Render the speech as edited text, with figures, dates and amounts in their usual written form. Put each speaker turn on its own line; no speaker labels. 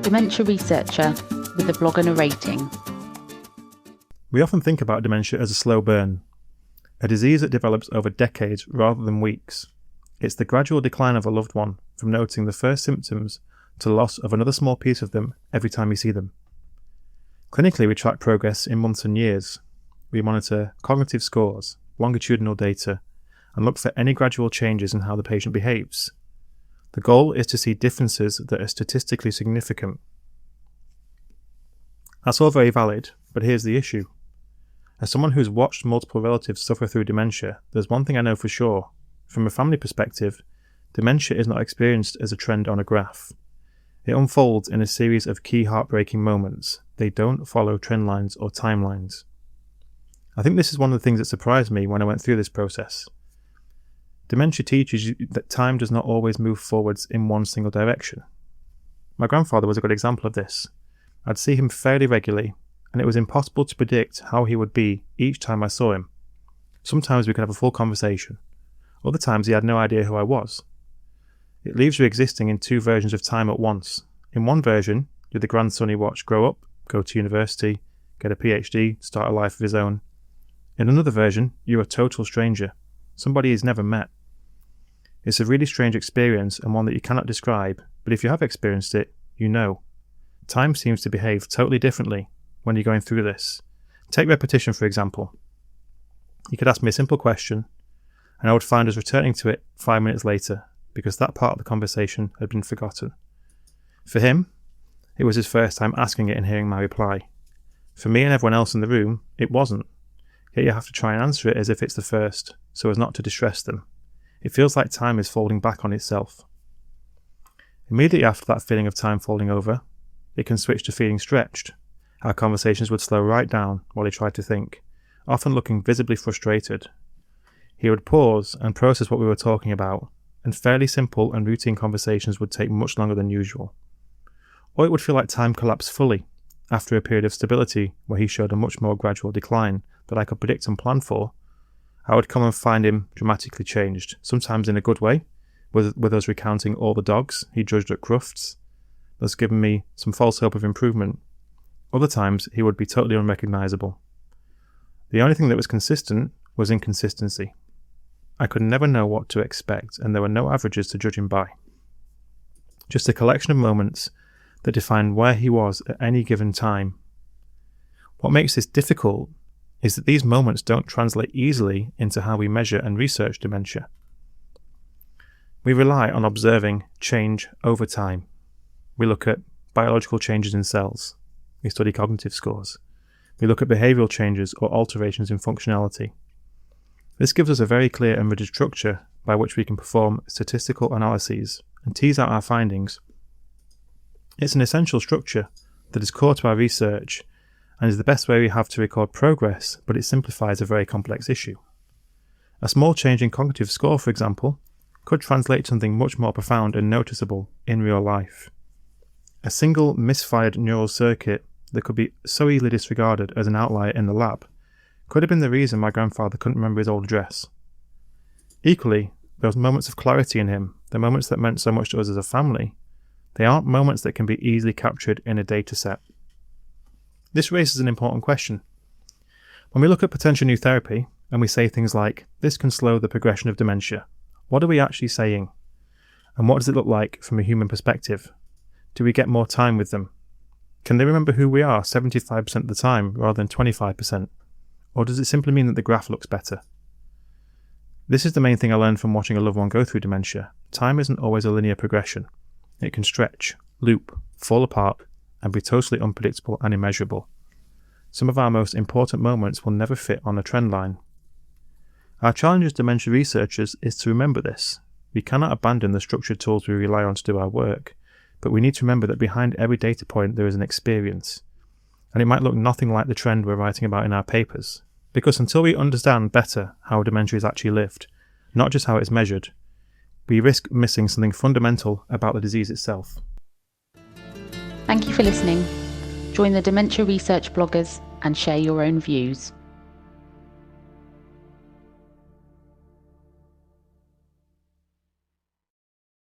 Dementia Researcher with a blogger narrating.
We often think about dementia as a slow burn, a disease that develops over decades rather than weeks. It's the gradual decline of a loved one from noticing the first symptoms to loss of another small piece of them every time you see them. Clinically, we track progress in months and years. We monitor cognitive scores, longitudinal data, and look for any gradual changes in how the patient behaves. The goal is to see differences that are statistically significant. That's all very valid, but here's the issue. As someone who's watched multiple relatives suffer through dementia, there's one thing I know for sure. From a family perspective, dementia is not experienced as a trend on a graph. It unfolds in a series of key heartbreaking moments. They don't follow trend lines or timelines. I think this is one of the things that surprised me when I went through this process. Dementia teaches you that time does not always move forwards in one single direction. My grandfather was a good example of this. I'd see him fairly regularly, and it was impossible to predict how he would be each time I saw him. Sometimes we could have a full conversation. Other times he had no idea who I was. It leaves you existing in two versions of time at once. In one version, you're the grandson he watched grow up, go to university, get a PhD, start a life of his own. In another version, you're a total stranger, somebody he's never met. It's a really strange experience and one that you cannot describe, but if you have experienced it, you know. Time seems to behave totally differently when you're going through this. Take repetition, for example. You could ask me a simple question, and I would find us returning to it 5 minutes later, because that part of the conversation had been forgotten. For him, it was his first time asking it and hearing my reply. For me and everyone else in the room, it wasn't. Yet you have to try and answer it as if it's the first, so as not to distress them. It feels like time is folding back on itself. Immediately after that feeling of time folding over, it can switch to feeling stretched. Our conversations would slow right down while he tried to think, often looking visibly frustrated. He would pause and process what we were talking about, and fairly simple and routine conversations would take much longer than usual. Or it would feel like time collapsed fully, after a period of stability where he showed a much more gradual decline that I could predict and plan for. I would come and find him dramatically changed, sometimes in a good way, with us recounting all the dogs he judged at Crufts, thus giving me some false hope of improvement. Other times he would be totally unrecognisable. The only thing that was consistent was inconsistency. I could never know what to expect, and there were no averages to judge him by. Just a collection of moments that defined where he was at any given time. What makes this difficult is that these moments don't translate easily into how we measure and research dementia. We rely on observing change over time. We look at biological changes in cells. We study cognitive scores. We look at behavioural changes or alterations in functionality. This gives us a very clear and rigid structure by which we can perform statistical analyses and tease out our findings. It's an essential structure that is core to our research and is the best way we have to record progress, but it simplifies a very complex issue. A small change in cognitive score, for example, could translate to something much more profound and noticeable in real life. A single misfired neural circuit that could be so easily disregarded as an outlier in the lab could have been the reason my grandfather couldn't remember his old address. Equally, those moments of clarity in him, the moments that meant so much to us as a family, they aren't moments that can be easily captured in a data set. This raises an important question. When we look at potential new therapy, and we say things like, this can slow the progression of dementia, what are we actually saying? And what does it look like from a human perspective? Do we get more time with them? Can they remember who we are 75% of the time rather than 25%? Or does it simply mean that the graph looks better? This is the main thing I learned from watching a loved one go through dementia. Time isn't always a linear progression. It can stretch, loop, fall apart, and be totally unpredictable and immeasurable. Some of our most important moments will never fit on a trend line. Our challenge as dementia researchers is to remember this. We cannot abandon the structured tools we rely on to do our work, but we need to remember that behind every data point there is an experience. And it might look nothing like the trend we're writing about in our papers, because until we understand better how dementia is actually lived, not just how it is measured, we risk missing something fundamental about the disease itself.
Thank you for listening. Join the Dementia Research bloggers and share your own views.